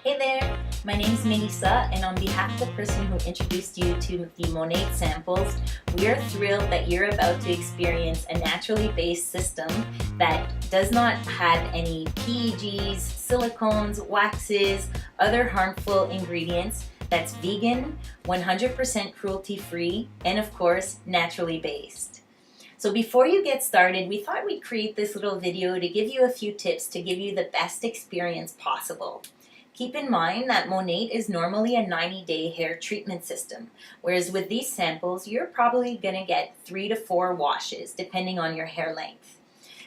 Hey there, my name is Melissa, and on behalf of the person who introduced you to the Monat samples, we are thrilled that you're about to experience a naturally based system that does not have any PEGs, silicones, waxes, other harmful ingredients, that's vegan, 100% cruelty-free, and of course, naturally based. So before you get started, we thought we'd create this little video to give you a few tips to give you the best experience possible. Keep in mind that Monat is normally a 90-day hair treatment system, whereas with these samples, you're probably going to get 3 to 4 washes, depending on your hair length.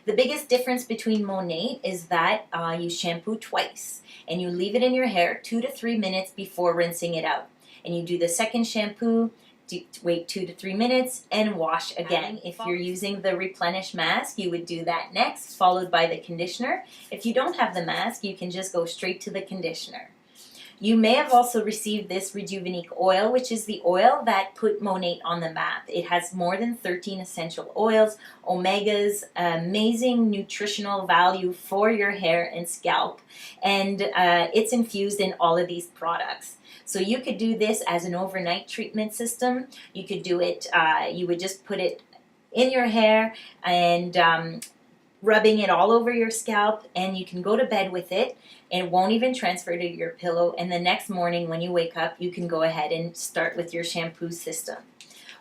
The biggest difference between Monat is that you shampoo twice, and you leave it in your hair 2 to 3 minutes before rinsing it out. And you do the second shampoo, wait 2 to 3 minutes, and wash again. If you're using the replenish mask, you would do that next, followed by the conditioner. If you don't have the mask, you can just go straight to the conditioner. You may have also received this rejuvenate oil, which is the oil that put Monat on the map. It has more than 13 essential oils, omegas, amazing nutritional value for your hair and scalp, and it's infused in all of these products. So you could do this as an overnight treatment system. You could do it, you would just put it in your hair and rubbing it all over your scalp, and you can go to bed with it and it won't even transfer to your pillow, and the next morning when you wake up you can go ahead and start with your shampoo system.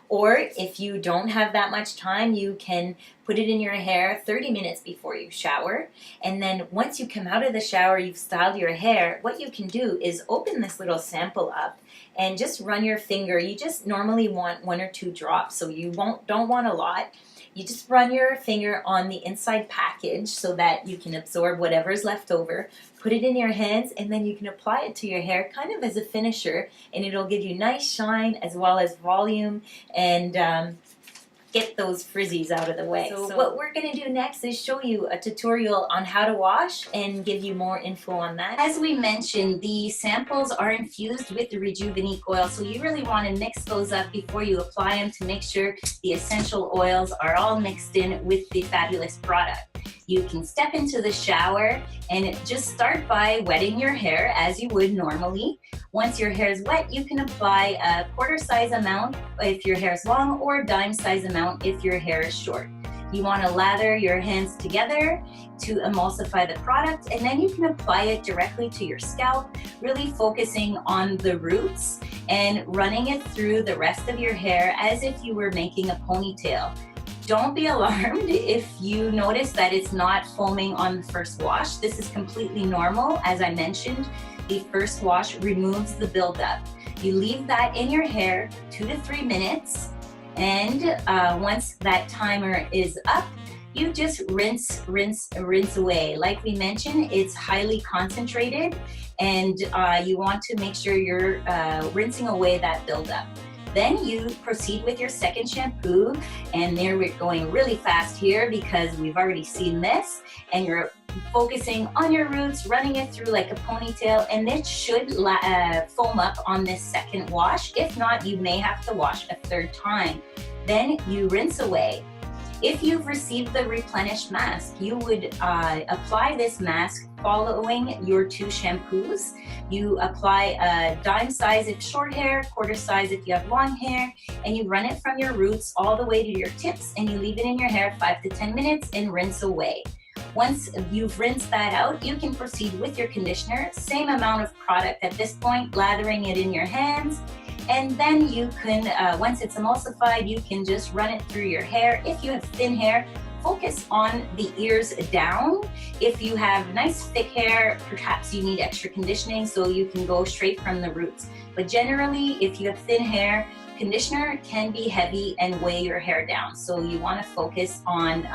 Or if you don't have that much time, you can put it in your hair 30 minutes before you shower, and then once you come out of the shower, you've styled your hair, what you can do is open this little sample up and just run your finger. You just normally want 1 or 2 drops, so you don't want a lot. You just run your finger on the inside package so that you can absorb whatever's left over. Put it in your hands, and then you can apply it to your hair kind of as a finisher, and it'll give you nice shine as well as volume and get those frizzies out of the way. So what we're going to do next is show you a tutorial on how to wash and give you more info on that. As we mentioned, the samples are infused with the rejuvenate oil, so you really want to mix those up before you apply them to make sure the essential oils are all mixed in with the fabulous product. You can step into the shower and just start by wetting your hair as you would normally. Once your hair is wet, you can apply a quarter size amount if your hair is long, or a dime size amount if your hair is short. You want to lather your hands together to emulsify the product, and then you can apply it directly to your scalp, really focusing on the roots and running it through the rest of your hair as if you were making a ponytail. Don't be alarmed if you notice that it's not foaming on the first wash. This is completely normal. As I mentioned, the first wash removes the buildup. You leave that in your hair 2 to 3 minutes, and once that timer is up, you just rinse away. Like we mentioned, it's highly concentrated, and you want to make sure you're rinsing away that buildup. Then you proceed with your second shampoo, and there we're going really fast here because we've already seen this, and you're focusing on your roots, running it through like a ponytail, and it should foam up on this second wash. If not, you may have to wash a 3rd time. Then you rinse away. If you've received the replenish mask, you would apply this mask following your 2 shampoos. You apply a dime size if short hair, quarter size if you have long hair, and you run it from your roots all the way to your tips, and you leave it in your hair 5 to 10 minutes and rinse away. Once you've rinsed that out, you can proceed with your conditioner. Same amount of product at this point, lathering it in your hands. And then you can, once it's emulsified, you can just run it through your hair. If you have thin hair, focus on the ears down. If you have nice thick hair, perhaps you need extra conditioning, so you can go straight from the roots. But generally, if you have thin hair, conditioner can be heavy and weigh your hair down. So you want to focus on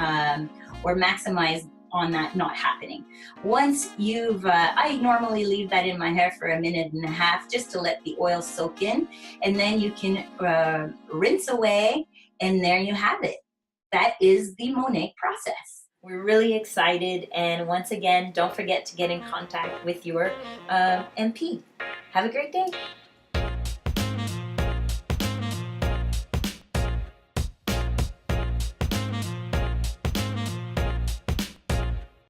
or maximize on that not happening. Once you've, I normally leave that in my hair for 1.5 minutes just to let the oil soak in, and then you can rinse away, and there you have it. That is the Monat process. We're really excited, and once again, don't forget to get in contact with your MP. Have a great day.